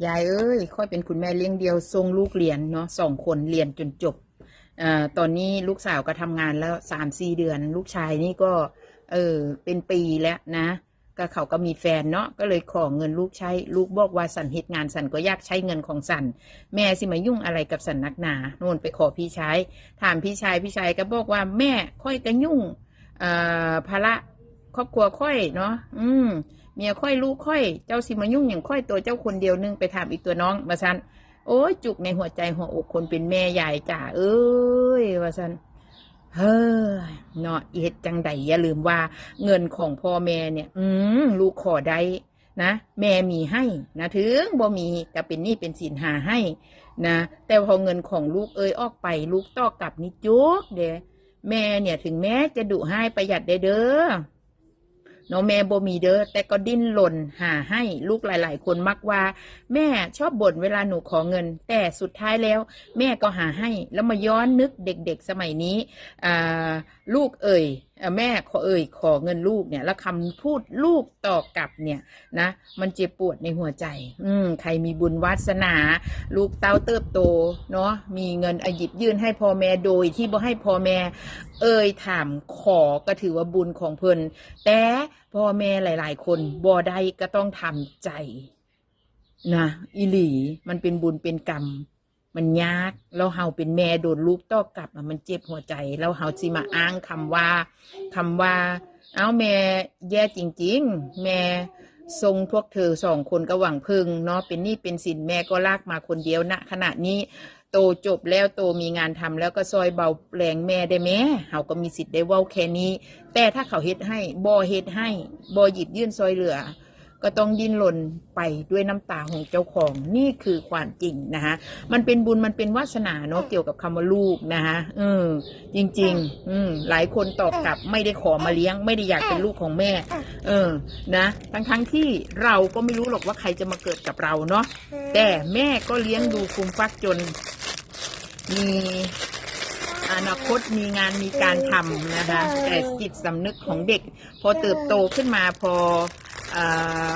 ยายเอ้ยค่อยเป็นคุณแม่เลี้ยงเดียวส่งลูกเรียนเนาะ2 คนเรียนจนจบตอนนี้ลูกสาวก็ทำงานแล้ว3-4 เดือนลูกชายนี่ก็เป็นปีแล้วนะก็เขาก็มีแฟนเนาะก็เลยขอเงินลูกใช้ลูกบอกว่าสันเหตุงานสันก็อยากใช้เงินของสันแม่สิมายุ่งอะไรกับสันนักหนาโน่นไปขอพี่ชายถามพี่ชายก็บอกว่าแม่ค่อยก็ยุ่งภาระครอบครัวค่อยเนาะเมียค่อยลูกค่อยเจ้าสิมายุ่งอย่างค่อยตัวเจ้าคนเดียวนึงไปถามอีกตัวน้องมาซันโอ้ยจุกในหัวใจหัวอกคนเป็นแม่ใหญ่จ่าเอ้ยว่าซันเฮ้ยเนาะเฮ็ดจังใดอย่าลืมว่าเงินของพ่อแม่เนี่ยลูกขอได้นะแม่มีให้นะถึงบ่มีก็เป็นหนี้เป็นสินหาให้นะแต่พอเงินของลูกออกไปลูกต้อกลับนี่จุกเด้แม่เนี่ยถึงแม้จะดุให้ประหยัดได้เด้อน้องแม่บ่มีเด้อแต่ก็ดิ้นรนหาให้ลูกหลายๆคนมักว่าแม่ชอบบ่นเวลาหนูขอเงินแต่สุดท้ายแล้วแม่ก็หาให้แล้วมาย้อนนึกเด็กๆสมัยนี้ลูกแม่ขอเงินลูกเนี่ยแล้วคำพูดลูกตอบกลับเนี่ยนะมันเจ็บปวดในหัวใจใครมีบุญวาสนาลูกเต้าเติบโตเนาะมีเงินหยิบยื่นให้พ่อแม่โดยที่บ่ให้พ่อแม่ถามขอก็ถือว่าบุญของเพิ่นแต่พ่อแม่หลายๆคนบ่ได้ก็ต้องทำใจนะอีหลีมันเป็นบุญเป็นกรรมมันยากแล้วเฮาเป็นแม่โดนลูกต้อกลับมันเจ็บหัวใจแล้วเฮาสิมาอ้างคำว่าเอาแม่แย่จริงๆแม่ทรงพวกเธอ2 คนก็หวังพึ่งเนาะเป็นหนี้เป็นสินแม่ก็ลากมาคนเดียวณขณะนี้โตจบแล้วโตมีงานทำแล้วก็ซอยเบาแรงแม่ได้แม่เฮาก็มีสิทธิ์ได้เว้าแค่นี้แต่ถ้าเขาเฮ็ดให้บ่เฮ็ดให้บ่หยิบยื่นซอยเหลือก็ต้องดิ้นรนไปด้วยน้ำตาของเจ้าของนี่คือความจริงนะคะมันเป็นบุญมันเป็นวาสนาเนาะเกี่ยวกับคำว่าลูกนะคะจริงๆหลายคนตอบกลับไม่ได้ขอมาเลี้ยงไม่ได้อยากเป็นลูกของแม่นะทั้งที่เราก็ไม่รู้หรอกว่าใครจะมาเกิดกับเราเนาะแต่แม่ก็เลี้ยงดูฟูมฟักจนมีอนาคตมีงานมีการทำนะคะแต่จิตสำนึกของเด็กพอเติบโตขึ้นมาพอ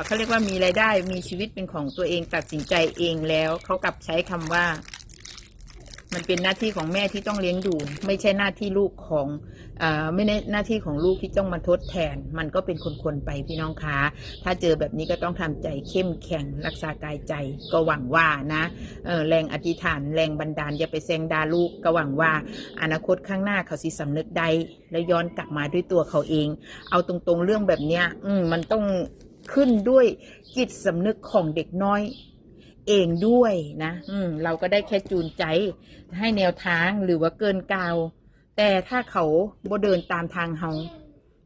เขาเรียกว่ามีรายได้มีชีวิตเป็นของตัวเองตัดสินใจเองแล้วเขากลับใช้คำว่ามันเป็นหน้าที่ของแม่ที่ต้องเลี้ยงดูไม่ใช่หน้าที่ลูกของไม่ใช่หน้าที่ของลูกที่ต้องมาทดแทนมันก็เป็นคนๆไปพี่น้องคะถ้าเจอแบบนี้ก็ต้องทำใจเข้มแข็งรักษากายใจก็หวังว่านะแรงอธิษฐานแรงบันดาลอย่าไปแซงดาลูกก็หวังว่าอนาคตข้างหน้าเขาสิสำนึกได้แล้วย้อนกลับมาด้วยตัวเขาเองเอาตรงๆเรื่องแบบเนี้ยมันต้องขึ้นด้วยจิตสำนึกของเด็กน้อยเองด้วยนะเราก็ได้แค่จูนใจให้แนวทางหรือว่าเกินกาวแต่ถ้าเขาบ่เดินตามทางเขา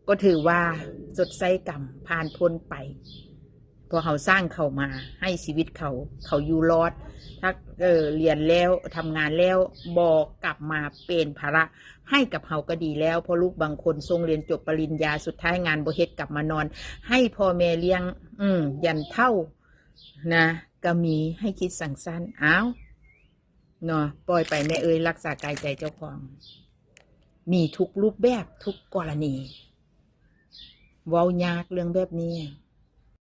ก็ถือว่าสดใสกรรมผ่านพ้นไปพอเขาสร้างเขามาให้ชีวิตเขาอยู่รอดถ้าเรียนแล้วทำงานแล้วบอกกลับมาเป็นภาระให้กับเขาก็ดีแล้วเพราะลูกบางคนทรงเรียนจบปริญญาสุดท้ายงานบ่เฮ็ดกลับมานอนให้พ่อแม่เลี้ยงยันเท่านะก็มีให้คิดสั่งสั้นเนาะปล่อยไปแม่รักษากายใจเจ้าของมีทุกรูปแบบทุกกรณีเว้ายากเรื่องแบบนี้